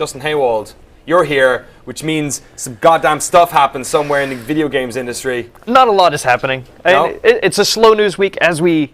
Justin Haywald, you're here, which means some goddamn stuff happens somewhere in the video games industry. Not a lot is happening. No? It's a slow news week as we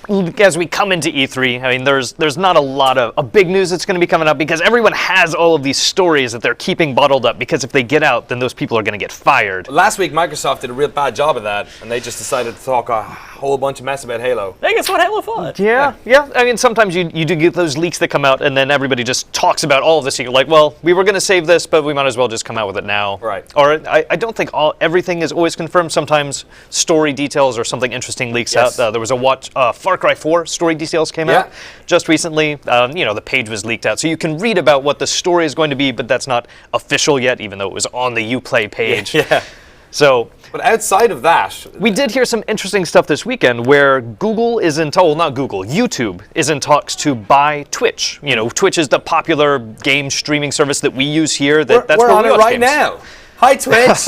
come into E3. I mean, there's not a lot of big news that's going to be coming up because everyone has all of these stories that they're keeping bottled up because if they get out, then those people are going to get fired. Last week, Microsoft did a real bad job of that, and they just decided to talk a whole bunch of mess about Halo. Hey, guess what Halo thought? Yeah. I mean, sometimes you do get those leaks that come out, and then everybody just talks about all of this. You're like, well, we were going to save this, but we might as well just come out with it now. Right. Or I don't think everything is always confirmed. Sometimes story details or something interesting leaks out. There was a Far Cry 4 story details came out just recently. The page was leaked out. So you can read about what the story is going to be, but that's not official yet, even though it was on the Uplay page. Yeah. So, but outside of that, we did hear some interesting stuff this weekend where Google is YouTube is in talks to buy Twitch. Twitch is the popular game streaming service that we use here. That's we're on it right games. Now. Hi, Twitch.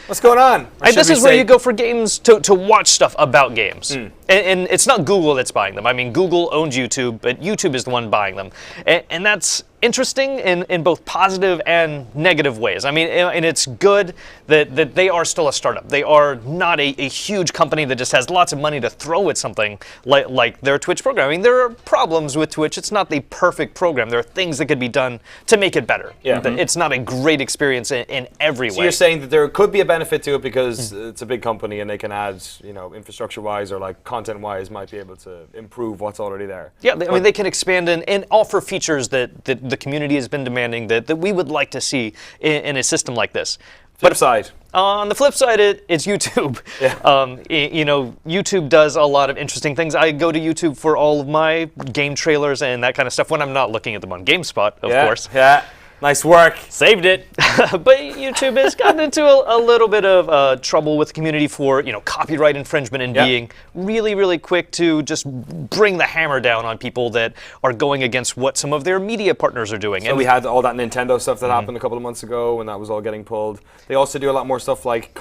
What's going on? This is where you go for games to watch stuff about games. And it's not Google that's buying them. I mean, Google owns YouTube, but YouTube is the one buying them. And that's interesting in both positive and negative ways. I mean, and it's good that they are still a startup. They are not a huge company that just has lots of money to throw at something like their Twitch program. I mean, there are problems with Twitch. It's not the perfect program. There are things that could be done to make it better. Yeah. It's not a great experience in every way. So you're saying that there could be a benefit to it because it's a big company and they can add, infrastructure-wise or like content-wise might be able to improve what's already there. Yeah, I mean, they can expand and offer features that the community has been demanding that we would like to see in a system like this. Flip side. On the flip side, it's YouTube. Yeah. YouTube does a lot of interesting things. I go to YouTube for all of my game trailers and that kind of stuff when I'm not looking at them on GameSpot, of course. Yeah. Nice work. Saved it. But YouTube has gotten into a little bit of trouble with the community for copyright infringement and being really, really quick to just bring the hammer down on people that are going against what some of their media partners are doing. So we had all that Nintendo stuff that happened a couple of months ago when that was all getting pulled. They also do a lot more stuff like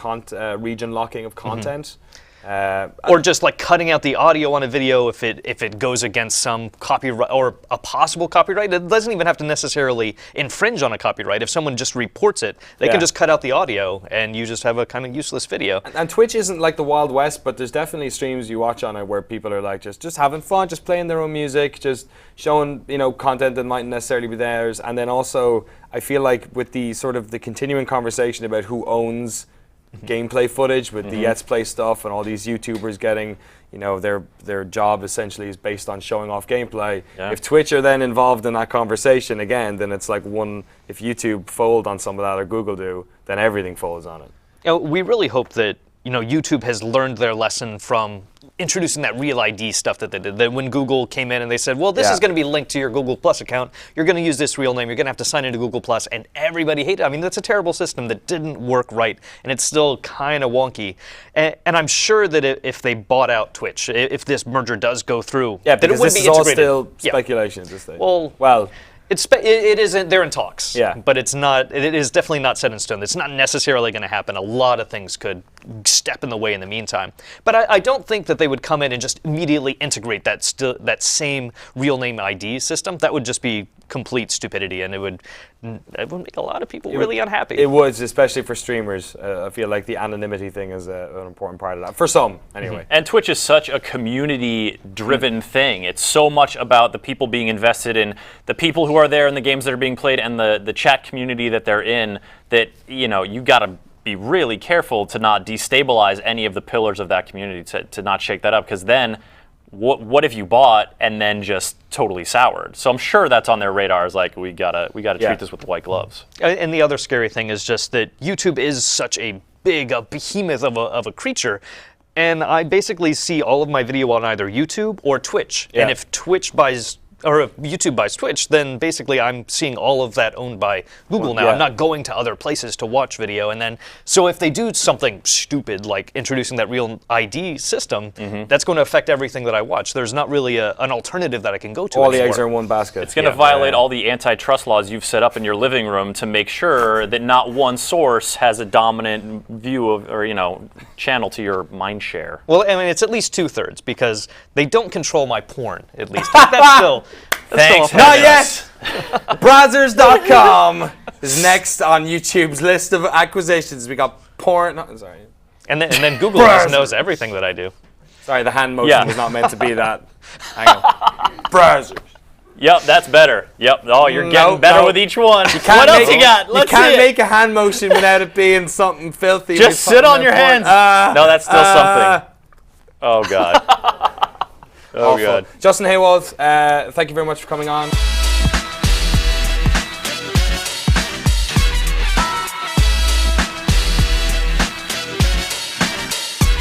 region locking of content. Or just like cutting out the audio on a video if it goes against some copyright or a possible copyright. It doesn't even have to necessarily infringe on a copyright. If someone just reports it, they can just cut out the audio and you just have a kind of useless video. And Twitch isn't like the Wild West, but there's definitely streams you watch on it where people are like just having fun, just playing their own music, just showing content that mightn't necessarily be theirs. And then also I feel like with the sort of the continuing conversation about who owns gameplay footage with the Let's Play stuff and all these YouTubers getting, their job essentially is based on showing off gameplay. Yeah. If Twitch are then involved in that conversation again, then it's like if YouTube fold on some of that or Google do, then everything folds on it. We really hope that YouTube has learned their lesson from introducing that Real ID stuff that they did. That when Google came in and they said, well, this is going to be linked to your Google Plus account. You're going to use this real name. You're going to have to sign into Google Plus. And everybody hated it. I mean, that's a terrible system that didn't work right. And it's still kind of wonky. And I'm sure that if they bought out Twitch, if this merger does go through, that it would this be is integrated. all still speculation at this stage. Well. It isn't. They're in talks. Yeah. But it's not. It is definitely not set in stone. It's not necessarily going to happen. A lot of things could step in the way in the meantime. But I don't think that they would come in and just immediately integrate that same real name ID system. That would just be complete stupidity, and it would make a lot of people really unhappy. It would, especially for streamers. I feel like the anonymity thing is an important part of that. For some, anyway. And Twitch is such a community-driven thing. It's so much about the people being invested in the people who are there in the games that are being played and the chat community that they're in that, you've got to be really careful to not destabilize any of the pillars of that community, to not shake that up, because then what if you bought and then just totally soured? So I'm sure that's on their radars. Like we gotta treat this with the white gloves. And the other scary thing is just that YouTube is such a behemoth of a creature. And I basically see all of my video on either YouTube or Twitch. Yeah. And if YouTube buys Twitch, then basically I'm seeing all of that owned by Google now. I'm not going to other places to watch video. And then, so if they do something stupid like introducing that Real ID system, that's going to affect everything that I watch. There's not really an alternative that I can go to All anymore. the eggs are in one basket. It's going to violate all the antitrust laws you've set up in your living room to make sure that not one source has a dominant view of, or channel to your mind share. Well, I mean, it's at least 2/3 because they don't control my porn, at least. That's still... Thanks. Not yet. Brazzers.com is next on YouTube's list of acquisitions. We got porn. No, sorry. And then Google just knows everything that I do. Sorry, the hand motion was not meant to be that. Hang on. Brazzers. Yep, that's better. Yep. Oh, you're getting better with each one. What else you got? Let's see You can't it. make a hand motion without it being something filthy. Just sit on your hands. No, that's still something. Oh, God. Oh, Awful. God. Justin Haywald, thank you very much for coming on.